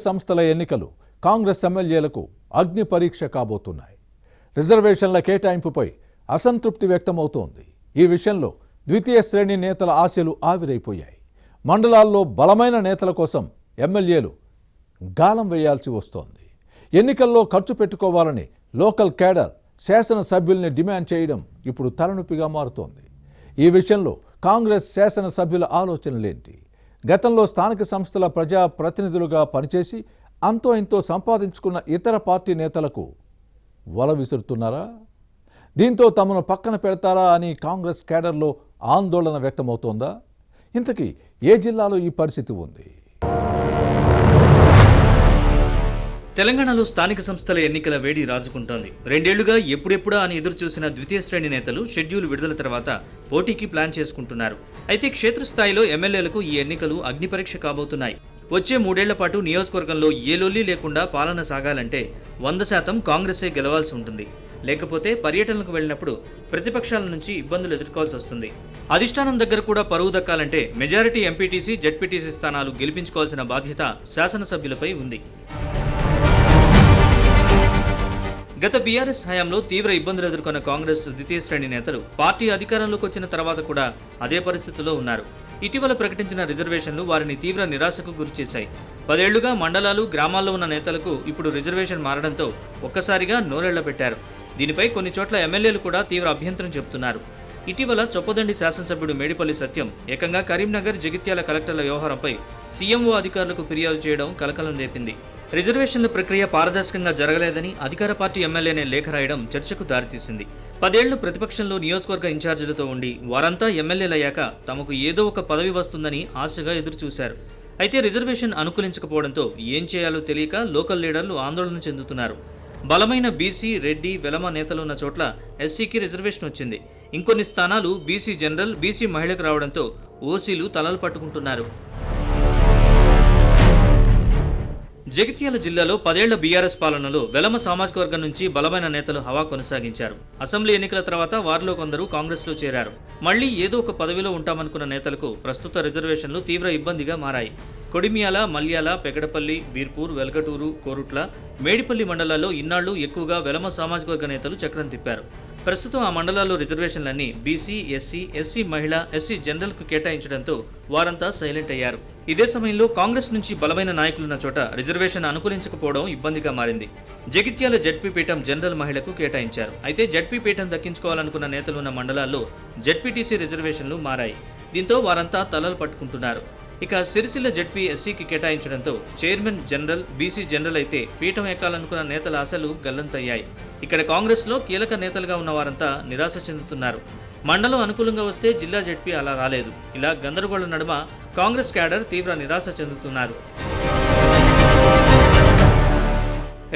సంస్థల ఎన్నికలు కాంగ్రెస్ ఎమ్మెల్యేలకు అగ్ని పరీక్ష కాబోతున్నాయి. రిజర్వేషన్ల కేటాయింపుపై అసంతృప్తి వ్యక్తమవుతోంది. ఈ విషయంలో ద్వితీయ శ్రేణి నేతల ఆశలు ఆవిరైపోయాయి. మండలాల్లో బలమైన నేతల కోసం ఎమ్మెల్యేలు గాలం వేయాల్సి వస్తోంది. ఎన్నికల్లో ఖర్చు పెట్టుకోవాలని లోకల్ క్యాడర్ శాసనసభ్యుల్ని డిమాండ్ చేయడం ఇప్పుడు తలనొప్పిగా మారుతోంది. ఈ విషయంలో కాంగ్రెస్ శాసనసభ్యుల ఆలోచనలేంటి? గతంలో స్థానిక సంస్థల ప్రజా ప్రతినిధులుగా పనిచేసి అంతో ఇంతో సంపాదించుకున్న ఇతర పార్టీ నేతలకు వల విసురుతున్నారా? దీంతో తమను పక్కన పెడతారా అని కాంగ్రెస్ క్యాడర్లో ఆందోళన వ్యక్తమవుతోందా? ఇంతకీ ఏ జిల్లాలో ఈ పరిస్థితి ఉంది? తెలంగాణలో స్థానిక సంస్థల ఎన్నికల వేడి రాజుకుంటోంది. రెండేళ్లుగా ఎప్పుడెప్పుడా అని ఎదురు చూసిన ద్వితీయ శ్రేణి నేతలు షెడ్యూల్ విడుదల తర్వాత పోటీకి ప్లాన్ చేసుకుంటున్నారు. అయితే క్షేత్రస్థాయిలో ఎమ్మెల్యేలకు ఈ ఎన్నికలు అగ్నిపరీక్ష కాబోతున్నాయి. వచ్చే 3 ఏళ్ల పాటు నియోజకవర్గంలో ఏ లొల్లి లేకుండా పాలన సాగాలంటే 100% కాంగ్రెసే గెలవాల్సి ఉంటుంది. లేకపోతే పర్యటనలకు వెళ్లినప్పుడు ప్రతిపక్షాల నుంచి ఇబ్బందులు ఎదుర్కోవాల్సి వస్తుంది. అధిష్టానం దగ్గర కూడా పరువు దక్కాలంటే మెజారిటీ ఎంపీటీసీ, జెడ్పీటీసీ స్థానాలు గెలిపించుకోవాల్సిన బాధ్యత శాసనసభ్యులపై ఉంది. గత బీఆర్ఎస్ హయాంలో తీవ్ర ఇబ్బందులు ఎదుర్కొన్న కాంగ్రెస్ ద్వితీయ శ్రేణి నేతలు పార్టీ అధికారంలోకి వచ్చిన తర్వాత కూడా అదే పరిస్థితిలో ఉన్నారు. ఇటీవల ప్రకటించిన రిజర్వేషన్లు వారిని తీవ్ర నిరాశకు గురిచేశాయి. 10 ఏళ్లుగా మండలాలు, గ్రామాల్లో ఉన్న నేతలకు ఇప్పుడు రిజర్వేషన్ మారడంతో ఒక్కసారిగా నోరెళ్ల పెట్టారు. దీనిపై కొన్ని చోట్ల ఎమ్మెల్యేలు కూడా తీవ్ర అభ్యంతరం చెబుతున్నారు. ఇటీవల చొప్పదండి శాసనసభ్యుడు మేడిపల్లి సత్యం ఏకంగా కరీంనగర్, జగిత్యాల కలెక్టర్ల వ్యవహారంపై సీఎంఓ అధికారులకు ఫిర్యాదు చేయడం కలకలం రేపింది. రిజర్వేషన్ల ప్రక్రియ పారదర్శకంగా జరగలేదని అధికార పార్టీ ఎమ్మెల్యేనే లేఖ రాయడం చర్చకు దారితీసింది. 10 ఏళ్లు ప్రతిపక్షంలో నియోజకవర్గ ఇన్ఛార్జీలతో ఉండి వారంతా ఎమ్మెల్యేలయ్యాక తమకు ఏదో ఒక పదవి వస్తుందని ఆశగా ఎదురుచూశారు. అయితే రిజర్వేషన్ అనుకూలించకపోవడంతో ఏం చేయాలో తెలియక లోకల్ లీడర్లు ఆందోళన చెందుతున్నారు. బలమైన బీసీ, రెడ్డి, వెలమ నేతలున్న చోట్ల ఎస్సీకి రిజర్వేషన్ వచ్చింది. ఇంకొన్ని స్థానాలు బీసీ జనరల్, బీసీ మహిళకు రావడంతో ఓసీలు తలలు పట్టుకుంటున్నారు. జగిత్యాల జిల్లాలో 10 ఏళ్ల బీఆర్ఎస్ పాలనలో వెలమ సామాజిక వర్గం నుంచి బలమైన నేతలు హవా కొనసాగించారు. అసెంబ్లీ ఎన్నికల తర్వాత వారిలో కొందరు కాంగ్రెస్లో చేరారు. మళ్లీ ఏదో ఒక పదవిలో ఉంటామనుకున్న నేతలకు ప్రస్తుత రిజర్వేషన్లు తీవ్ర ఇబ్బందిగా మారాయి. కొడిమియాల, మల్యాల, పెగడపల్లి, బీర్పూర్, వెల్గటూరు, కోరుట్ల, మేడిపల్లి మండలాల్లో ఇన్నాళ్లు ఎక్కువగా వెలమ సామాజిక వర్గ నేతలు చక్రం తిప్పారు. ప్రస్తుతం ఆ మండలాల్లో రిజర్వేషన్లన్నీ బీసీ, ఎస్సీ, ఎస్సీ మహిళ, ఎస్సీ జనరల్కు కేటాయించడంతో వారంతా సైలెంట్ అయ్యారు. ఇదే సమయంలో కాంగ్రెస్ నుంచి బలమైన నాయకులున్న చోట రిజర్వేషన్ అనుకూలించకపోవడం ఇబ్బందిగా మారింది. జగిత్యాల జెడ్పీ పీఠం జనరల్ మహిళకు కేటాయించారు. అయితే జెడ్పీ పీఠం దక్కించుకోవాలనుకున్న నేతలున్న మండలాల్లో జెడ్పీటీసీ రిజర్వేషన్లు మారాయి. దీంతో వారంతా తలలు పట్టుకుంటున్నారు. ఇక సిరిసిల్ల జెడ్పీ ఎస్సీకి కేటాయించడంతో చైర్మన్ జనరల్, బీసీ జనరల్ అయితే పీఠం ఎక్కాలనుకున్న నేతల ఆశలు గల్లంతయ్యాయి. ఇక్కడ కాంగ్రెస్లో కీలక నేతలుగా ఉన్న వారంతా నిరాశ చెందుతున్నారు. మండలం అనుకూలంగా వస్తే జిల్లా జెడ్పీ అలా రాలేదు. ఇలా గందరగోళం నడుమ కాంగ్రెస్ క్యాడర్ తీవ్ర నిరాశ చెందుతున్నారు.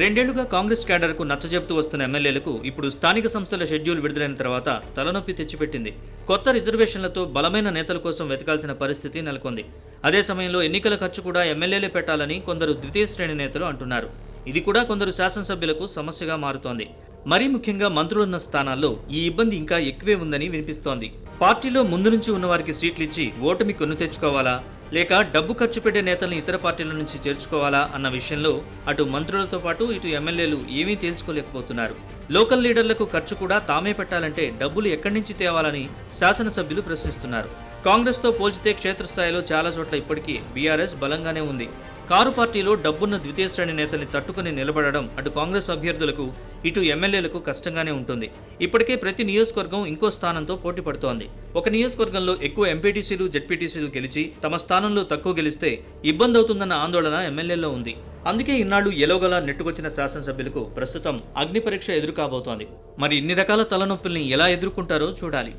2 ఏళ్లుగా కాంగ్రెస్ క్యాడర్కు నచ్చజెబుతూ వస్తున్న ఎమ్మెల్యేలకు ఇప్పుడు స్థానిక సంస్థల షెడ్యూల్ విడుదలైన తర్వాత తలనొప్పి తెచ్చిపెట్టింది. కొత్త రిజర్వేషన్లతో బలమైన నేతల కోసం వెతకాల్సిన పరిస్థితి నెలకొంది. అదే సమయంలో ఎన్నికల ఖర్చు కూడా ఎమ్మెల్యేలే పెట్టాలని కొందరు ద్వితీయ శ్రేణి నేతలు అంటున్నారు. ఇది కూడా కొందరు శాసనసభ్యులకు సమస్యగా మారుతోంది. మరీ ముఖ్యంగా మంత్రులున్న స్థానాల్లో ఈ ఇబ్బంది ఇంకా ఎక్కువే ఉందని వినిపిస్తోంది. పార్టీలో ముందు నుంచి ఉన్నవారికి సీట్లు ఇచ్చి ఓటమి కొన్ను తెచ్చుకోవాలా, లేక డబ్బు ఖర్చు పెట్టే నేతల్ని ఇతర పార్టీల నుంచి చేర్చుకోవాలా అన్న విషయంలో అటు మంత్రులతో పాటు ఇటు ఎమ్మెల్యేలు ఏమీ తేల్చుకోలేకపోతున్నారు. లోకల్ లీడర్లకు ఖర్చు కూడా తామే పెట్టాలంటే డబ్బులు ఎక్కడి నుంచి తేవాలని శాసనసభ్యులు ప్రశ్నిస్తున్నారు. కాంగ్రెస్తో పోల్చితే క్షేత్రస్థాయిలో చాలా చోట్ల ఇప్పటికీ బీఆర్ఎస్ బలంగానే ఉంది. కారు పార్టీలో డబ్బున్న ద్వితీయ శ్రేణి నేతల్ని తట్టుకుని నిలబడడం అటు కాంగ్రెస్ అభ్యర్థులకు, ఇటు ఎమ్మెల్యేలకు కష్టంగానే ఉంటుంది. ఇప్పటికే ప్రతి నియోజకవర్గం ఇంకో స్థానంతో పోటీ పడుతోంది. ఒక నియోజకవర్గంలో ఎక్కువ ఎంపీటీసీలు, జెడ్పీటీసీలు గెలిచి తమ స్థానంలో తక్కువ గెలిస్తే ఇబ్బంది అవుతుందన్న ఆందోళన ఎమ్మెల్యేల్లో ఉంది. అందుకే ఇన్నాళ్లు ఎలోగలా నెట్టుకొచ్చిన శాసనసభ్యులకు ప్రస్తుతం అగ్నిపరీక్ష ఎదురు కాబోతోంది. మరి ఇన్ని రకాల తలనొప్పుల్ని ఎలా ఎదుర్కొంటారో చూడాలి.